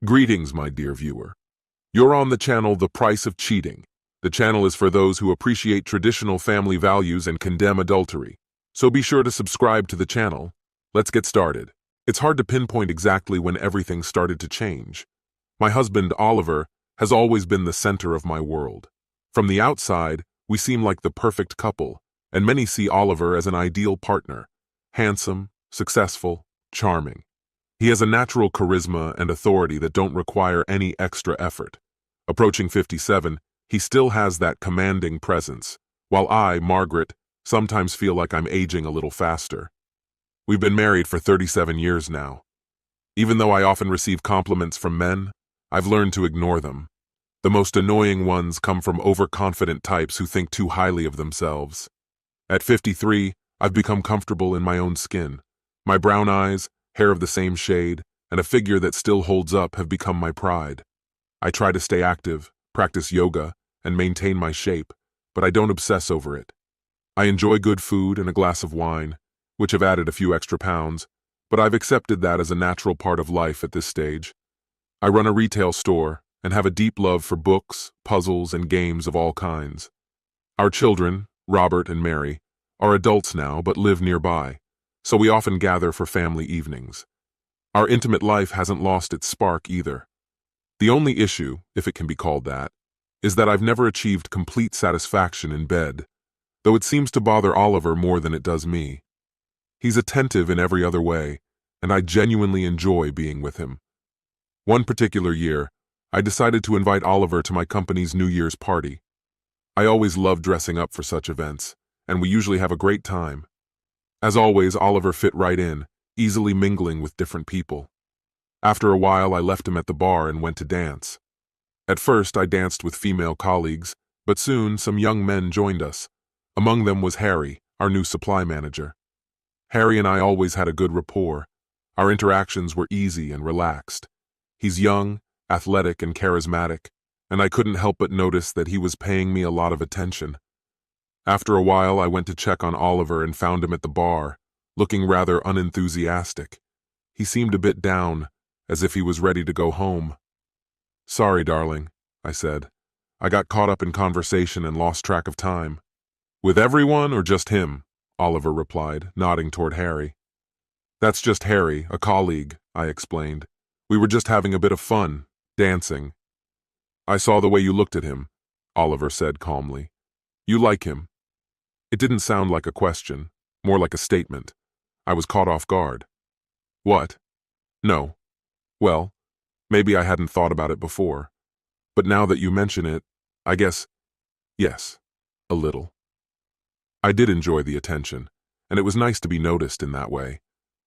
Greetings, my dear viewer. You're on the channel The Price of Cheating. The channel is for those who appreciate traditional family values and condemn adultery. So be sure to subscribe to the channel. Let's get started. It's hard to pinpoint exactly when everything started to change. My husband, Oliver, has always been the center of my world. From the outside, we seem like the perfect couple, and many see Oliver as an ideal partner. Handsome, successful, charming. He has a natural charisma and authority that don't require any extra effort. Approaching 57, he still has that commanding presence, while I, Margaret, sometimes feel like I'm aging a little faster. We've been married for 37 years now. Even though I often receive compliments from men, I've learned to ignore them. The most annoying ones come from overconfident types who think too highly of themselves. At 53, I've become comfortable in my own skin. My brown eyes, hair of the same shade, and a figure that still holds up have become my pride. I try to stay active, practice yoga, and maintain my shape, but I don't obsess over it. I enjoy good food and a glass of wine, which have added a few extra pounds, but I've accepted that as a natural part of life at this stage. I run a retail store and have a deep love for books, puzzles, and games of all kinds. Our children, Robert and Mary, are adults now but live nearby, so we often gather for family evenings. Our intimate life hasn't lost its spark either. The only issue, if it can be called that, is that I've never achieved complete satisfaction in bed, though it seems to bother Oliver more than it does me. He's attentive in every other way, and I genuinely enjoy being with him. One particular year, I decided to invite Oliver to my company's New Year's party. I always love dressing up for such events, and we usually have a great time. As always, Oliver fit right in, easily mingling with different people. After a while, I left him at the bar and went to dance. At first, I danced with female colleagues, but soon some young men joined us. Among them was Harry, our new supply manager. Harry and I always had a good rapport. Our interactions were easy and relaxed. He's young, athletic, and charismatic, and I couldn't help but notice that he was paying me a lot of attention. After a while, I went to check on Oliver and found him at the bar, looking rather unenthusiastic. He seemed a bit down, as if he was ready to go home. "Sorry, darling," I said. "I got caught up in conversation and lost track of time." "With everyone or just him?" Oliver replied, nodding toward Harry. "That's just Harry, a colleague," I explained. "We were just having a bit of fun, dancing." "I saw the way you looked at him," Oliver said calmly. "You like him." It didn't sound like a question, more like a statement. I was caught off guard. "What?" "No." "Well, maybe I hadn't thought about it before. But now that you mention it, I guess, yes, a little." I did enjoy the attention, and it was nice to be noticed in that way.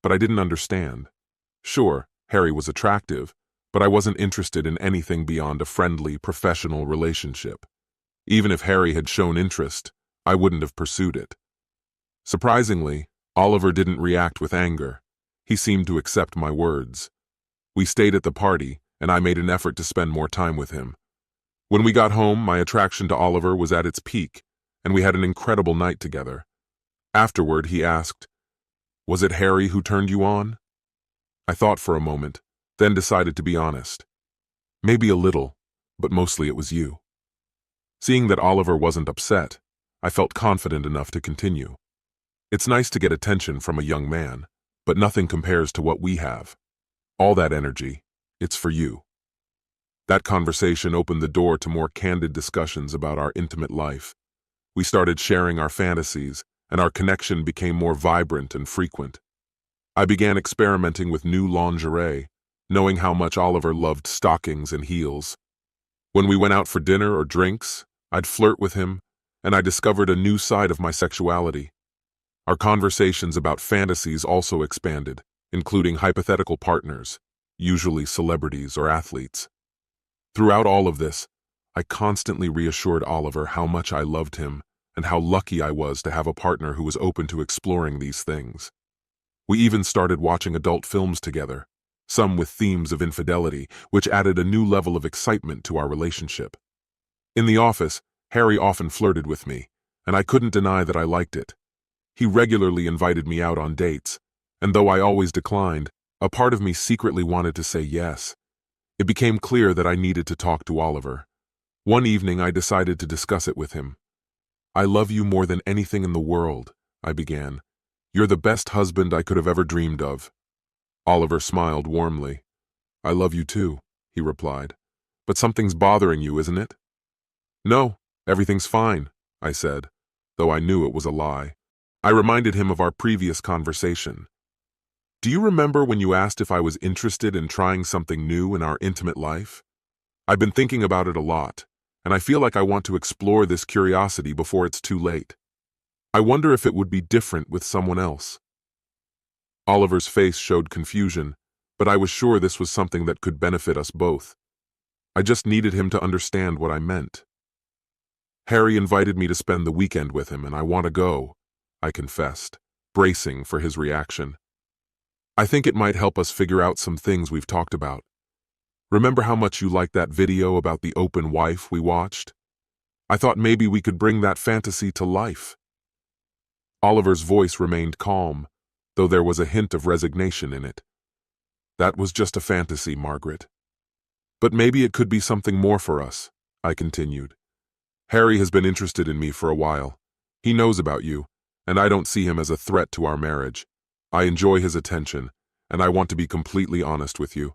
But I didn't understand. Sure, Harry was attractive, but I wasn't interested in anything beyond a friendly, professional relationship. Even if Harry had shown interest, I wouldn't have pursued it. Surprisingly, Oliver didn't react with anger. He seemed to accept my words. We stayed at the party, and I made an effort to spend more time with him. When we got home, my attraction to Oliver was at its peak, and we had an incredible night together. Afterward, he asked, "Was it Harry who turned you on?" I thought for a moment, then decided to be honest. "Maybe a little, but mostly it was you." Seeing that Oliver wasn't upset, I felt confident enough to continue. "It's nice to get attention from a young man, but nothing compares to what we have. All that energy, it's for you." That conversation opened the door to more candid discussions about our intimate life. We started sharing our fantasies, and our connection became more vibrant and frequent. I began experimenting with new lingerie, knowing how much Oliver loved stockings and heels. When we went out for dinner or drinks, I'd flirt with him, and I discovered a new side of my sexuality. Our conversations about fantasies also expanded, including hypothetical partners, usually celebrities or athletes. Throughout all of this, I constantly reassured Oliver how much I loved him and how lucky I was to have a partner who was open to exploring these things. We even started watching adult films together, some with themes of infidelity, which added a new level of excitement to our relationship. In the office, Harry often flirted with me, and I couldn't deny that I liked it. He regularly invited me out on dates, and though I always declined, a part of me secretly wanted to say yes. It became clear that I needed to talk to Oliver. One evening, I decided to discuss it with him. "I love you more than anything in the world," I began. "You're the best husband I could have ever dreamed of." Oliver smiled warmly. "I love you too," he replied. "But something's bothering you, isn't it?" "No, everything's fine," I said, though I knew it was a lie. I reminded him of our previous conversation. "Do you remember when you asked if I was interested in trying something new in our intimate life? I've been thinking about it a lot, and I feel like I want to explore this curiosity before it's too late. I wonder if it would be different with someone else." Oliver's face showed confusion, but I was sure this was something that could benefit us both. I just needed him to understand what I meant. "Harry invited me to spend the weekend with him, and I want to go," I confessed, bracing for his reaction. "I think it might help us figure out some things we've talked about. Remember how much you liked that video about the open wife we watched? I thought maybe we could bring that fantasy to life." Oliver's voice remained calm, though there was a hint of resignation in it. "That was just a fantasy, Margaret. But maybe it could be something more for us," I continued. "Harry has been interested in me for a while. He knows about you, and I don't see him as a threat to our marriage. I enjoy his attention, and I want to be completely honest with you.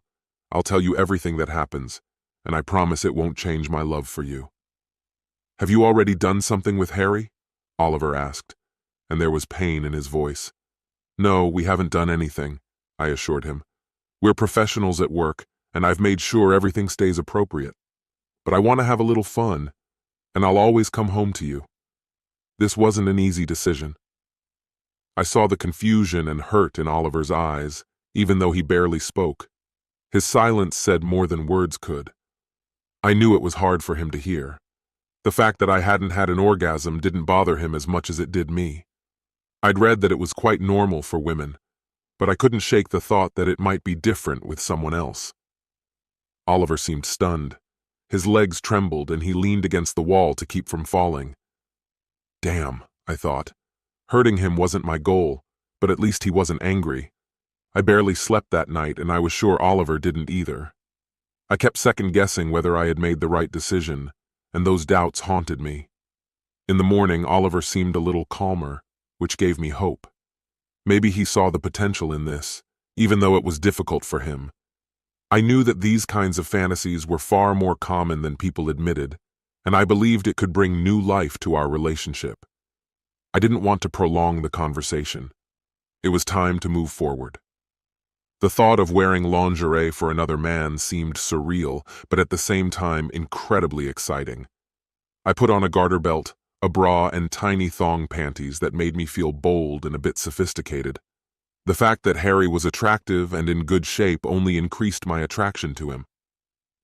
I'll tell you everything that happens, and I promise it won't change my love for you." "Have you already done something with Harry?" Oliver asked, and there was pain in his voice. "No, we haven't done anything," I assured him. "We're professionals at work, and I've made sure everything stays appropriate. But I want to have a little fun, and I'll always come home to you." This wasn't an easy decision. I saw the confusion and hurt in Oliver's eyes, even though he barely spoke. His silence said more than words could. I knew it was hard for him to hear. The fact that I hadn't had an orgasm didn't bother him as much as it did me. I'd read that it was quite normal for women, but I couldn't shake the thought that it might be different with someone else. Oliver seemed stunned. His legs trembled and he leaned against the wall to keep from falling. Damn, I thought. Hurting him wasn't my goal, but at least he wasn't angry. I barely slept that night, and I was sure Oliver didn't either. I kept second-guessing whether I had made the right decision, and those doubts haunted me. In the morning, Oliver seemed a little calmer, which gave me hope. Maybe he saw the potential in this, even though it was difficult for him. I knew that these kinds of fantasies were far more common than people admitted, and I believed it could bring new life to our relationship. I didn't want to prolong the conversation. It was time to move forward. The thought of wearing lingerie for another man seemed surreal, but at the same time incredibly exciting. I put on a garter belt, a bra, and tiny thong panties that made me feel bold and a bit sophisticated. The fact that Harry was attractive and in good shape only increased my attraction to him.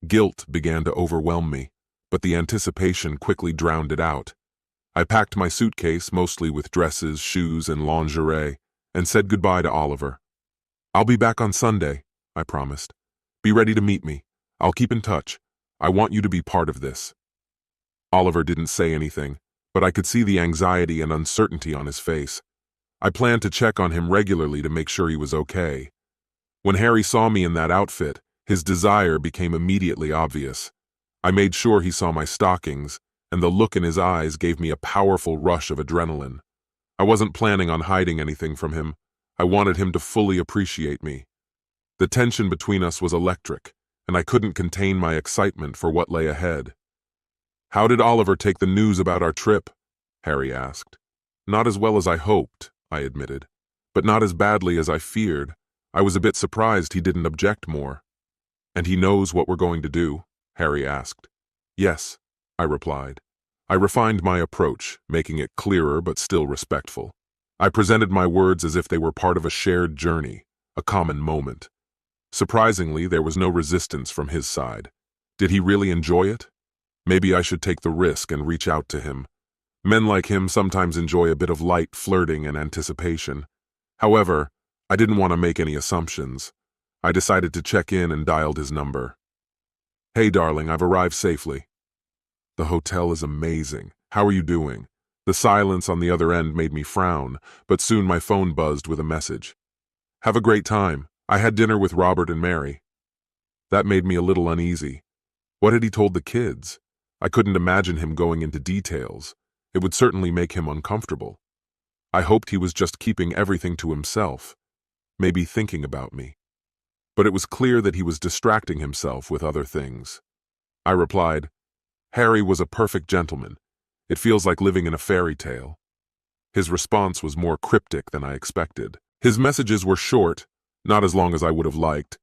Guilt began to overwhelm me, but the anticipation quickly drowned it out. I packed my suitcase, mostly with dresses, shoes, and lingerie, and said goodbye to Oliver. "I'll be back on Sunday," I promised. "Be ready to meet me. I'll keep in touch. I want you to be part of this." Oliver didn't say anything, but I could see the anxiety and uncertainty on his face. I planned to check on him regularly to make sure he was okay. When Harry saw me in that outfit, his desire became immediately obvious. I made sure he saw my stockings, and the look in his eyes gave me a powerful rush of adrenaline. I wasn't planning on hiding anything from him. I wanted him to fully appreciate me. The tension between us was electric, and I couldn't contain my excitement for what lay ahead. "How did Oliver take the news about our trip?" Harry asked. "Not as well as I hoped," I admitted, "but not as badly as I feared. I was a bit surprised he didn't object more." "And he knows what we're going to do?" Harry asked. "Yes," I replied. I refined my approach, making it clearer but still respectful. I presented my words as if they were part of a shared journey, a common moment. Surprisingly, there was no resistance from his side. Did he really enjoy it? Maybe I should take the risk and reach out to him. Men like him sometimes enjoy a bit of light flirting and anticipation. However, I didn't want to make any assumptions. I decided to check in and dialed his number. "Hey, darling, I've arrived safely." "The hotel is amazing. How are you doing?" The silence on the other end made me frown, but soon my phone buzzed with a message. "Have a great time. I had dinner with Robert and Mary." That made me a little uneasy. What had he told the kids? I couldn't imagine him going into details. It would certainly make him uncomfortable. I hoped he was just keeping everything to himself, maybe thinking about me. But it was clear that he was distracting himself with other things. I replied, "Harry was a perfect gentleman. It feels like living in a fairy tale." His response was more cryptic than I expected. His messages were short, not as long as I would have liked,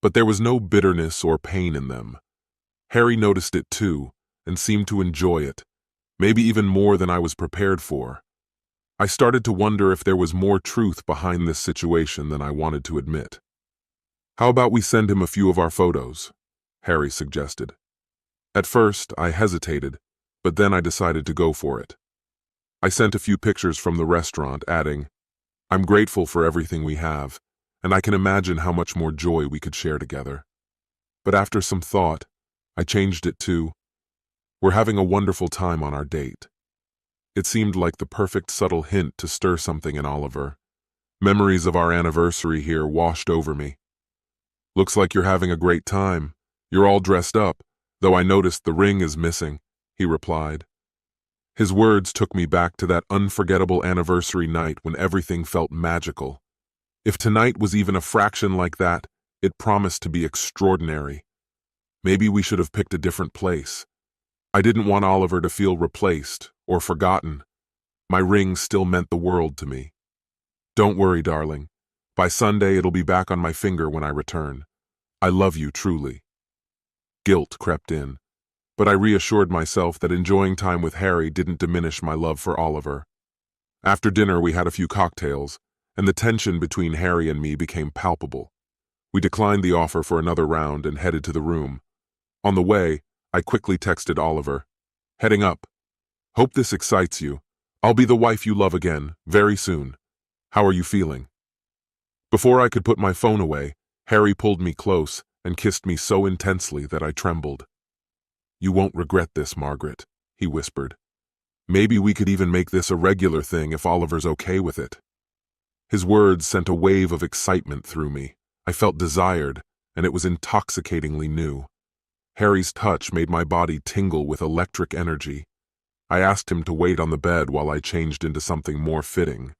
but there was no bitterness or pain in them. Harry noticed it too, and seemed to enjoy it, maybe even more than I was prepared for. I started to wonder if there was more truth behind this situation than I wanted to admit. "How about we send him a few of our photos?" Harry suggested. At first, I hesitated, but then I decided to go for it. I sent a few pictures from the restaurant, adding, "I'm grateful for everything we have, and I can imagine how much more joy we could share together." But after some thought, I changed it to, "We're having a wonderful time on our date." It seemed like the perfect subtle hint to stir something in Oliver. Memories of our anniversary here washed over me. "Looks like you're having a great time. You're all dressed up, though I noticed the ring is missing," he replied. His words took me back to that unforgettable anniversary night when everything felt magical. If tonight was even a fraction like that, it promised to be extraordinary. Maybe we should have picked a different place. I didn't want Oliver to feel replaced or forgotten. My ring still meant the world to me. "Don't worry, darling. By Sunday, it'll be back on my finger when I return. I love you truly." Guilt crept in, but I reassured myself that enjoying time with Harry didn't diminish my love for Oliver. After dinner, we had a few cocktails, and the tension between Harry and me became palpable. We declined the offer for another round and headed to the room. On the way, I quickly texted Oliver, "Heading up. Hope this excites you. I'll be the wife you love again, very soon. How are you feeling?" Before I could put my phone away, Harry pulled me close and kissed me so intensely that I trembled. "You won't regret this, Margaret," he whispered. "Maybe we could even make this a regular thing if Oliver's okay with it." His words sent a wave of excitement through me. I felt desired, and it was intoxicatingly new. Harry's touch made my body tingle with electric energy. I asked him to wait on the bed while I changed into something more fitting.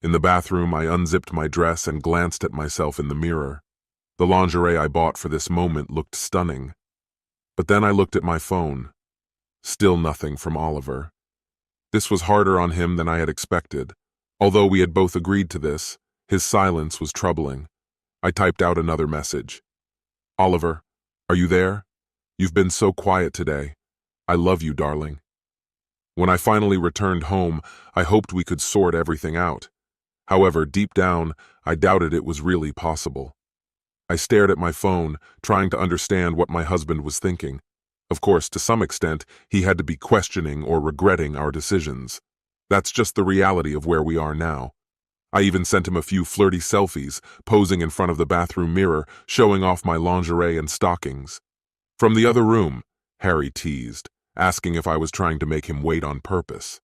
In the bathroom, I unzipped my dress and glanced at myself in the mirror. The lingerie I bought for this moment looked stunning. But then I looked at my phone. Still nothing from Oliver. This was harder on him than I had expected. Although we had both agreed to this, his silence was troubling. I typed out another message. "Oliver, are you there? You've been so quiet today. I love you, darling." When I finally returned home, I hoped we could sort everything out. However, deep down, I doubted it was really possible. I stared at my phone, trying to understand what my husband was thinking. Of course, to some extent, he had to be questioning or regretting our decisions. That's just the reality of where we are now. I even sent him a few flirty selfies, posing in front of the bathroom mirror, showing off my lingerie and stockings. From the other room, Harry teased, asking if I was trying to make him wait on purpose.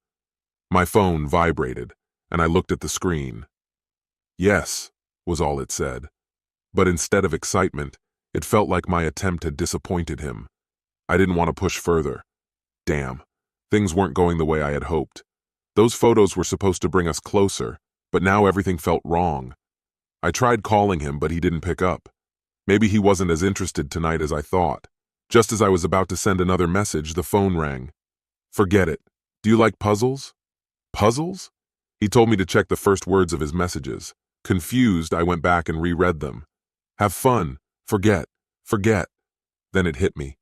My phone vibrated, and I looked at the screen. "Yes," was all it said. But instead of excitement, it felt like my attempt had disappointed him. I didn't want to push further. Damn, things weren't going the way I had hoped. Those photos were supposed to bring us closer, but now everything felt wrong. I tried calling him, but he didn't pick up. Maybe he wasn't as interested tonight as I thought. Just as I was about to send another message, the phone rang. "Forget it. Do you like puzzles?" "Puzzles?" He told me to check the first words of his messages. Confused, I went back and reread them. "Have fun. Forget. Forget." Then it hit me.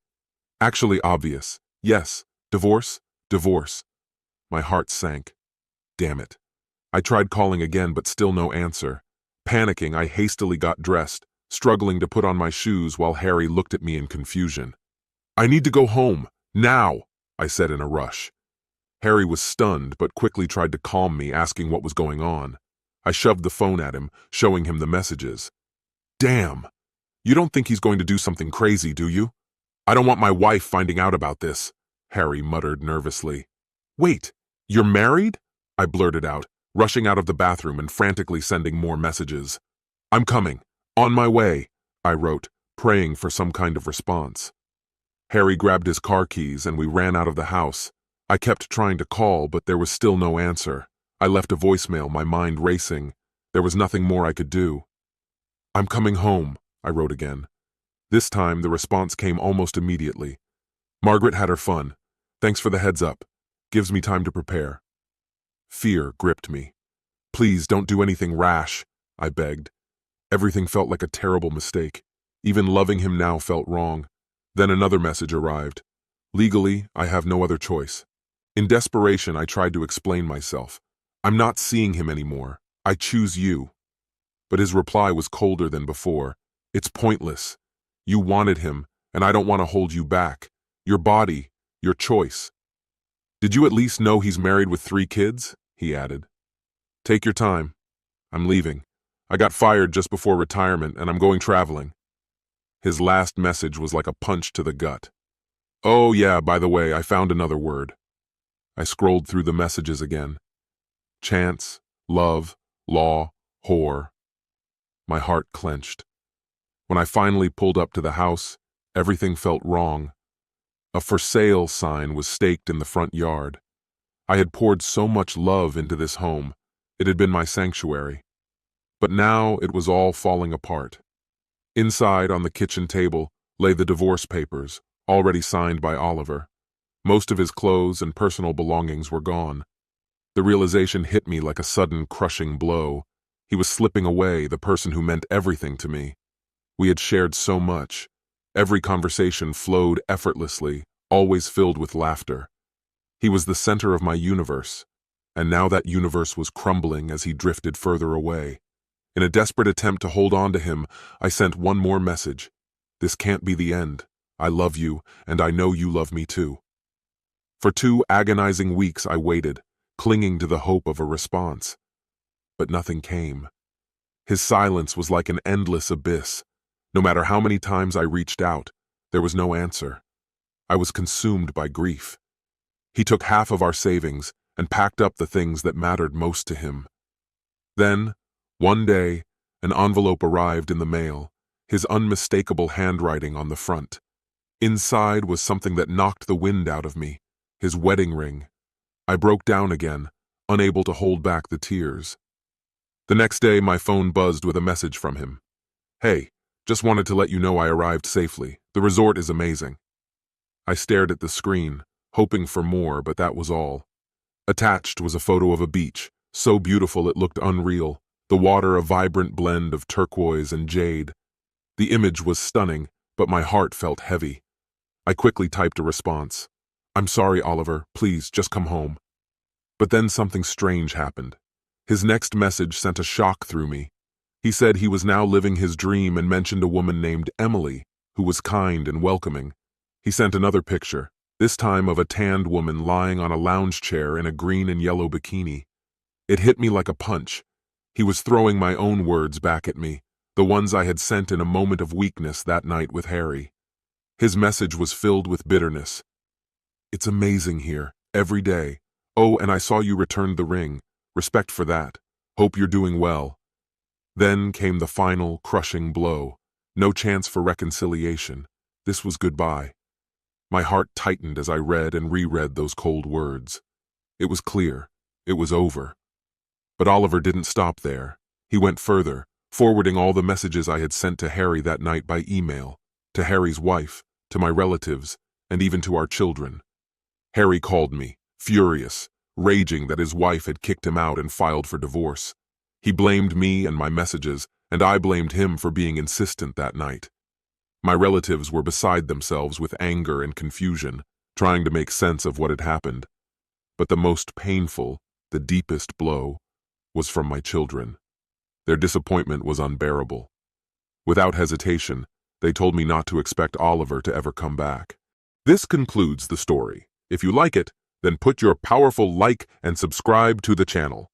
Actually obvious. Yes. Divorce. Divorce. My heart sank. Damn it. I tried calling again, but still no answer. Panicking, I hastily got dressed, struggling to put on my shoes while Harry looked at me in confusion. "I need to go home. Now," I said in a rush. Harry was stunned, but quickly tried to calm me, asking what was going on. I shoved the phone at him, showing him the messages. "Damn. You don't think he's going to do something crazy, do you?" "I don't want my wife finding out about this," Harry muttered nervously. "Wait, you're married?" I blurted out, rushing out of the bathroom and frantically sending more messages. "I'm coming. On my way," I wrote, praying for some kind of response. Harry grabbed his car keys and we ran out of the house. I kept trying to call, but there was still no answer. I left a voicemail, my mind racing. There was nothing more I could do. "I'm coming home," I wrote again. This time, the response came almost immediately. "Margaret had her fun. Thanks for the heads up. Gives me time to prepare." Fear gripped me. "Please don't do anything rash," I begged. Everything felt like a terrible mistake. Even loving him now felt wrong. Then another message arrived. "Legally, I have no other choice." In desperation, I tried to explain myself. "I'm not seeing him anymore. I choose you." But his reply was colder than before. "It's pointless. You wanted him, and I don't want to hold you back. Your body, your choice." "Did you at least know he's married with 3 kids?" he added. "Take your time. I'm leaving. I got fired just before retirement, and I'm going traveling." His last message was like a punch to the gut. "Oh yeah, by the way, I found another word." I scrolled through the messages again. Chance, love, law, whore. My heart clenched. When I finally pulled up to the house, everything felt wrong. A "for sale" sign was staked in the front yard. I had poured so much love into this home. It had been my sanctuary. But now it was all falling apart. Inside, on the kitchen table, lay the divorce papers, already signed by Oliver. Most of his clothes and personal belongings were gone. The realization hit me like a sudden, crushing blow. He was slipping away, the person who meant everything to me. We had shared so much. Every conversation flowed effortlessly, always filled with laughter. He was the center of my universe, and now that universe was crumbling as he drifted further away. In a desperate attempt to hold on to him, I sent one more message. "This can't be the end. I love you, and I know you love me too." For 2 agonizing weeks I waited, clinging to the hope of a response. But nothing came. His silence was like an endless abyss. No matter how many times I reached out, there was no answer. I was consumed by grief. He took half of our savings and packed up the things that mattered most to him. Then, one day, an envelope arrived in the mail, his unmistakable handwriting on the front. Inside was something that knocked the wind out of me, his wedding ring. I broke down again, unable to hold back the tears. The next day, my phone buzzed with a message from him. "Hey, just wanted to let you know I arrived safely. The resort is amazing." I stared at the screen, hoping for more, but that was all. Attached was a photo of a beach, so beautiful it looked unreal, the water a vibrant blend of turquoise and jade. The image was stunning, but my heart felt heavy. I quickly typed a response. "I'm sorry, Oliver. Please, just come home." But then something strange happened. His next message sent a shock through me. He said he was now living his dream and mentioned a woman named Emily, who was kind and welcoming. He sent another picture, this time of a tanned woman lying on a lounge chair in a green and yellow bikini. It hit me like a punch. He was throwing my own words back at me, the ones I had sent in a moment of weakness that night with Harry. His message was filled with bitterness. "It's amazing here, every day. Oh, and I saw you returned the ring. Respect for that. Hope you're doing well." Then came the final, crushing blow. No chance for reconciliation. This was goodbye. My heart tightened as I read and reread those cold words. It was clear. It was over. But Oliver didn't stop there. He went further, forwarding all the messages I had sent to Harry that night by email, to Harry's wife, to my relatives, and even to our children. Harry called me, furious, raging that his wife had kicked him out and filed for divorce. He blamed me and my messages, and I blamed him for being insistent that night. My relatives were beside themselves with anger and confusion, trying to make sense of what had happened. But the most painful, the deepest blow, was from my children. Their disappointment was unbearable. Without hesitation, they told me not to expect Oliver to ever come back. This concludes the story. If you like it, then put your powerful like and subscribe to the channel.